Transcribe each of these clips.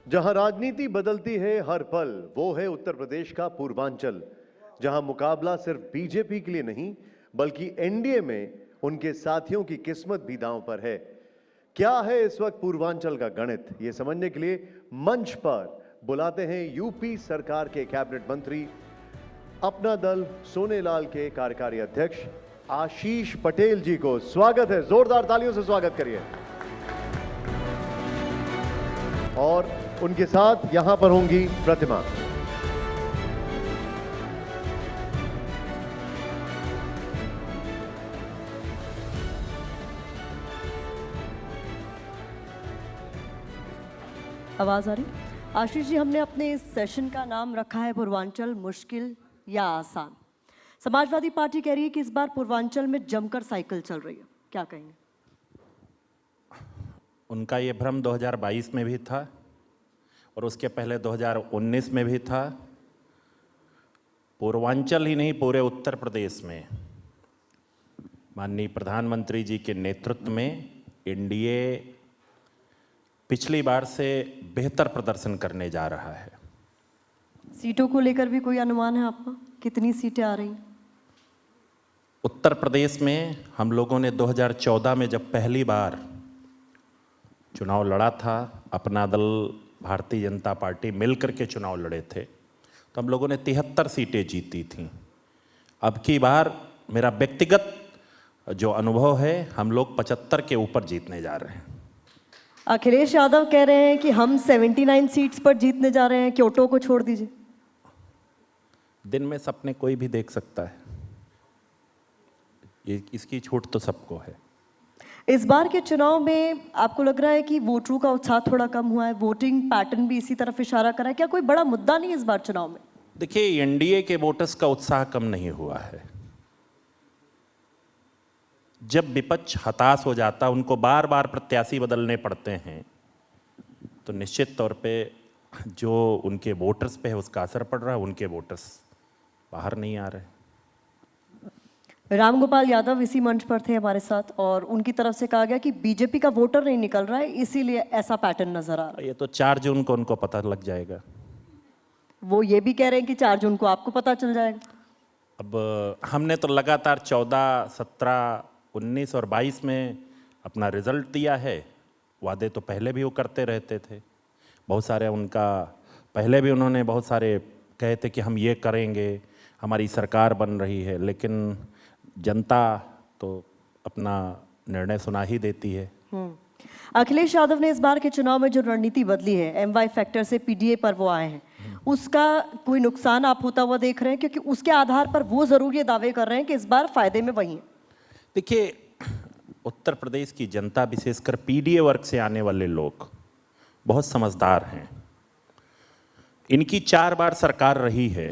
जहां राजनीति बदलती है हर पल, वो है उत्तर प्रदेश का पूर्वांचल, जहां मुकाबला सिर्फ बीजेपी के लिए नहीं बल्कि एनडीए में उनके साथियों की किस्मत भी दांव पर है। क्या है इस वक्त पूर्वांचल का गणित, ये समझने के लिए मंच पर बुलाते हैं यूपी सरकार के कैबिनेट मंत्री, अपना दल सोनेलाल के कार्यकारी अध्यक्ष आशीष पटेल जी को। स्वागत है, जोरदार तालियों से स्वागत करिए। और उनके साथ यहां पर होंगी प्रतिमा। आवाज आ रही? आशीष जी, हमने अपने इस सेशन का नाम रखा है पूर्वांचल मुश्किल या आसान। समाजवादी पार्टी कह रही है कि इस बार पूर्वांचल में जमकर साइकिल चल रही है, क्या कहेंगे? उनका ये भ्रम 2022 में भी था और उसके पहले 2019 में भी था। पूर्वांचल ही नहीं, पूरे उत्तर प्रदेश में माननीय प्रधानमंत्री जी के नेतृत्व में एनडीए पिछली बार से बेहतर प्रदर्शन करने जा रहा है। सीटों को लेकर भी कोई अनुमान है आपका? कितनी सीटें आ रही हैं? उत्तर प्रदेश में हम लोगों ने 2014 में जब पहली बार चुनाव लड़ा था, अपना दल भारतीय जनता पार्टी मिलकर के चुनाव लड़े थे, तो हम लोगों ने 73 सीटें जीती थीं। अब की बार मेरा व्यक्तिगत जो अनुभव है, हम लोग 75 के ऊपर जीतने जा रहे हैं। अखिलेश यादव कह रहे हैं कि हम 79 सीट्स पर जीतने जा रहे हैं, क्योटो को छोड़ दीजिए। दिन में सपने कोई भी देख सकता है, ये इसकी छूट तो सबको है। इस बार के चुनाव में आपको लग रहा है कि वोटरों का उत्साह थोड़ा कम हुआ है, वोटिंग पैटर्न भी इसी तरफ इशारा कर रहा है, क्या कोई बड़ा मुद्दा नहीं इस बार चुनाव में? देखिए, एनडीए के वोटर्स का उत्साह कम नहीं हुआ है। जब विपक्ष हताश हो जाता, उनको बार बार प्रत्याशी बदलने पड़ते हैं, तो निश्चित तौर पे जो उनके वोटर्स पे है उसका असर पड़ रहा है। उनके वोटर्स बाहर नहीं आ रहे। रामगोपाल यादव इसी मंच पर थे हमारे साथ और उनकी तरफ से कहा गया कि बीजेपी का वोटर नहीं निकल रहा है, इसीलिए ऐसा पैटर्न नजर आ रहा है। ये तो 4 जून को उनको पता लग जाएगा। वो ये भी कह रहे हैं कि 4 जून को आपको पता चल जाएगा। अब हमने तो लगातार 14, 17, 19 और 22 में अपना रिजल्ट दिया है। वादे तो पहले भी वो करते रहते थे, बहुत सारे उनका पहले भी उन्होंने बहुत सारे कहे थे कि हम ये करेंगे, हमारी सरकार बन रही है, लेकिन जनता तो अपना निर्णय सुना ही देती है। अखिलेश यादव ने इस बार के चुनाव में जो रणनीति बदली है, एमवाई फैक्टर से पीडीए पर वो आए हैं, उसका कोई नुकसान आप होता हुआ देख रहे हैं? क्योंकि उसके आधार पर वो जरूर ये दावे कर रहे हैं कि इस बार फायदे में वही है। देखिए, उत्तर प्रदेश की जनता, विशेषकर पीडीए वर्ग से आने वाले लोग बहुत समझदार हैं। इनकी 4 बार सरकार रही है।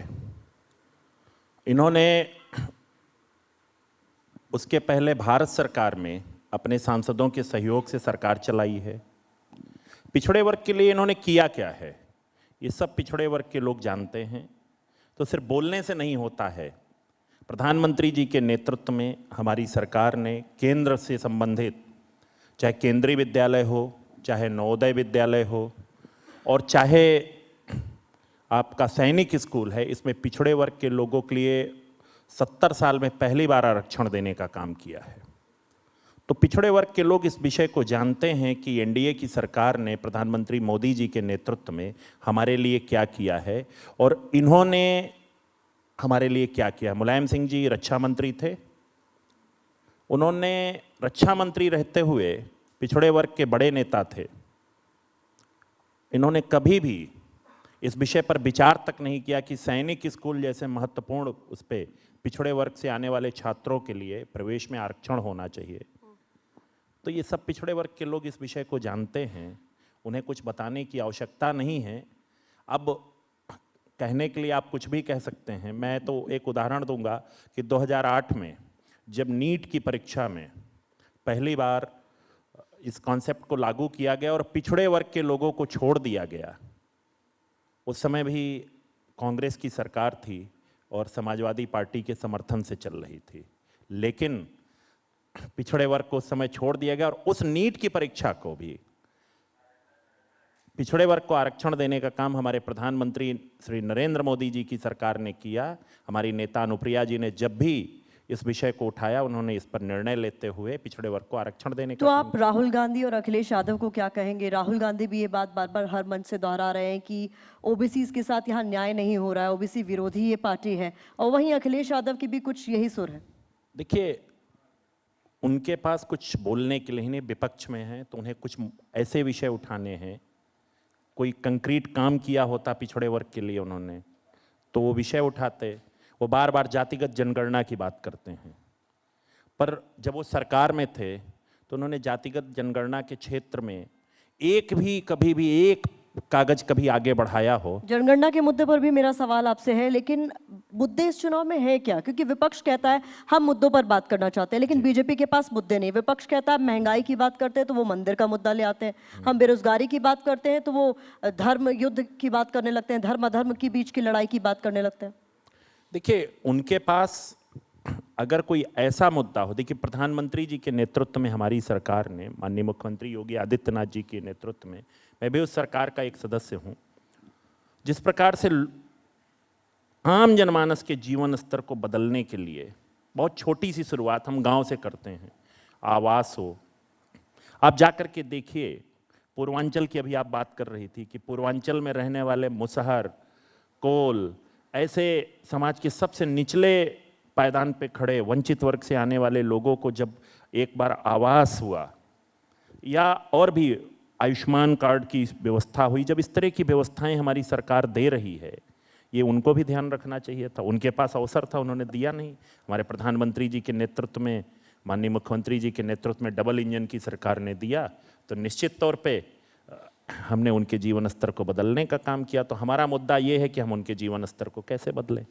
इन्होंने उसके पहले भारत सरकार में अपने सांसदों के सहयोग से सरकार चलाई है। पिछड़े वर्ग के लिए इन्होंने किया क्या है, ये सब पिछड़े वर्ग के लोग जानते हैं। तो सिर्फ बोलने से नहीं होता है। प्रधानमंत्री जी के नेतृत्व में हमारी सरकार ने केंद्र से संबंधित, चाहे केंद्रीय विद्यालय हो, चाहे नवोदय विद्यालय हो, और चाहे आपका सैनिक स्कूल है, इसमें पिछड़े वर्ग के लोगों के लिए 70 साल में पहली बार आरक्षण देने का काम किया है। तो पिछड़े वर्ग के लोग इस विषय को जानते हैं कि एनडीए की सरकार ने प्रधानमंत्री मोदी जी के नेतृत्व में हमारे लिए क्या किया है और इन्होंने हमारे लिए क्या किया। मुलायम सिंह जी रक्षा मंत्री थे, उन्होंने रक्षा मंत्री रहते हुए पिछड़े वर्ग के बड़े नेता थे, इन्होंने कभी भी इस विषय पर विचार तक नहीं किया कि सैनिक स्कूल जैसे महत्वपूर्ण उस पर पिछड़े वर्ग से आने वाले छात्रों के लिए प्रवेश में आरक्षण होना चाहिए। तो ये सब पिछड़े वर्ग के लोग इस विषय को जानते हैं, उन्हें कुछ बताने की आवश्यकता नहीं है। अब कहने के लिए आप कुछ भी कह सकते हैं। मैं तो एक उदाहरण दूंगा कि 2008 में जब नीट की परीक्षा में पहली बार इस कॉन्सेप्ट को लागू किया गया और पिछड़े वर्ग के लोगों को छोड़ दिया गया, उस समय भी कांग्रेस की सरकार थी और समाजवादी पार्टी के समर्थन से चल रही थी, लेकिन पिछड़े वर्ग को उस समय छोड़ दिया गया और उस नीट की परीक्षा को भी पिछड़े वर्ग को आरक्षण देने का काम हमारे प्रधानमंत्री श्री नरेंद्र मोदी जी की सरकार ने किया। हमारी नेता अनुप्रिया जी ने जब भी इस विषय को उठाया, उन्होंने इस पर निर्णय लेते हुए पिछड़े वर्ग को आरक्षण देने तो का आप राहुल गांधी और अखिलेश यादव को क्या कहेंगे? राहुल गांधी भी ये बात बार बार हर मंच से दोहरा रहे हैं कि ओबीसी के साथ यहाँ न्याय नहीं हो रहा है, ओबीसी विरोधी ये पार्टी है, और वहीं अखिलेश यादव की भी कुछ यही सुर है। देखिए, उनके पास कुछ बोलने के लिए नहीं, विपक्ष में हैं तो उन्हें कुछ ऐसे विषय उठाने हैं। कोई कंक्रीट काम किया होता पिछड़े वर्ग के लिए उन्होंने, तो वो विषय उठाते। वो बार बार जातिगत जनगणना की बात करते हैं, पर जब वो सरकार में थे तो उन्होंने जातिगत जनगणना के क्षेत्र में कभी भी एक कागज कभी आगे बढ़ाया हो? जनगणना के मुद्दे पर भी मेरा सवाल आपसे है, लेकिन मुद्दे इस चुनाव में है क्या? क्योंकि विपक्ष कहता है हम मुद्दों पर बात करना चाहते हैं, लेकिन बीजेपी के पास मुद्दे नहीं। विपक्ष कहता है महंगाई की बात करते हैं तो वो मंदिर का मुद्दा ले आते हैं, हम बेरोजगारी की बात करते हैं तो वो धर्म युद्ध की बात करने लगते हैं, धर्म अधर्म के बीच की लड़ाई की बात करने लगते हैं। देखिए, उनके पास अगर कोई ऐसा मुद्दा हो, देखिए प्रधानमंत्री जी के नेतृत्व में हमारी सरकार ने, माननीय मुख्यमंत्री योगी आदित्यनाथ जी के नेतृत्व में, मैं भी उस सरकार का एक सदस्य हूं, जिस प्रकार से आम जनमानस के जीवन स्तर को बदलने के लिए बहुत छोटी सी शुरुआत हम गांव से करते हैं। आवास हो, आप जाकर के देखिए, पूर्वांचल की अभी आप बात कर रही थी कि पूर्वांचल में रहने वाले मुसहर, कोल, ऐसे समाज के सबसे निचले पायदान पे खड़े वंचित वर्ग से आने वाले लोगों को जब एक बार आवास हुआ, या और भी आयुष्मान कार्ड की व्यवस्था हुई, जब इस तरह की व्यवस्थाएं हमारी सरकार दे रही है, ये उनको भी ध्यान रखना चाहिए था। उनके पास अवसर था, उन्होंने दिया नहीं। हमारे प्रधानमंत्री जी के नेतृत्व में, माननीय मुख्यमंत्री जी के नेतृत्व में डबल इंजन की सरकार ने दिया, तो निश्चित तौर पे हमने उनके जीवन स्तर को बदलने का काम किया। तो हमारा मुद्दा ये है कि हम उनके जीवन स्तर को कैसे बदलें।